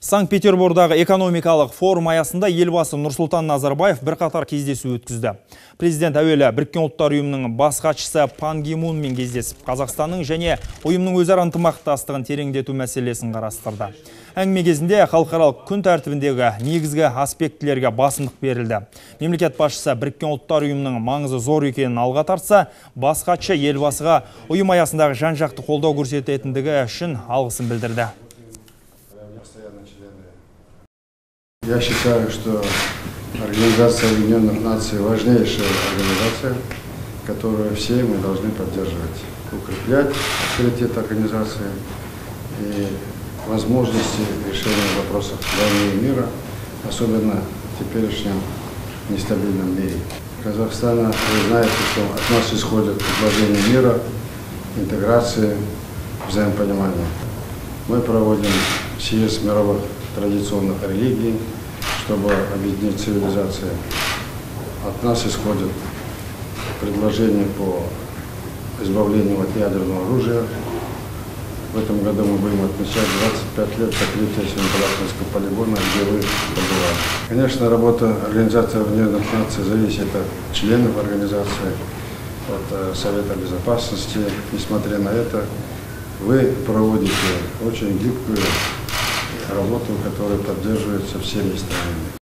Санкт-Петербургдағы экономикалық форум аясында елбасы Нұрсұлтан Назарбаев бірқатар кездесу өткізді. Президент әуелі Біріккен ұлттар ұйымының бас хатшысы Пан Ги Мунмен кездесіп, Қазақстанның және ұйымның өзара ынтымақтастығын тереңдету мәселесін қарастырды. Әңгіме кезінде халықаралық күн тәртібіндегі негізгі аспектілерге басымдық берілді. Мемлекет басшысы Біріккен ұлттар ұйымының маңызы зор екенін алға тартса, бас хатшы елбасыға ұйым аясындағы жан-жақты қолдау көрсететіндігі үшін алғысын білдірді. Я считаю, что Организация Объединенных Наций важнейшая организация, которую все мы должны поддерживать, укреплять авторитет организации и возможности решения вопросов войны и мира, особенно в теперешнем нестабильном мире. Казахстан, вы знаете, что от нас исходит предложение мира, интеграции, взаимопонимания. Мы проводим съезд мировых традиционных религий, чтобы объединить цивилизации. От нас исходит предложение по избавлению от ядерного оружия. В этом году мы будем отмечать 25 лет закрытия Семипалатинского полигона, где вы побывали. Конечно, работа Организации Объединенных Наций зависит от членов организации, от Совета Безопасности. Несмотря на это, вы проводите очень гибкую работу, которая поддерживается всеми странами.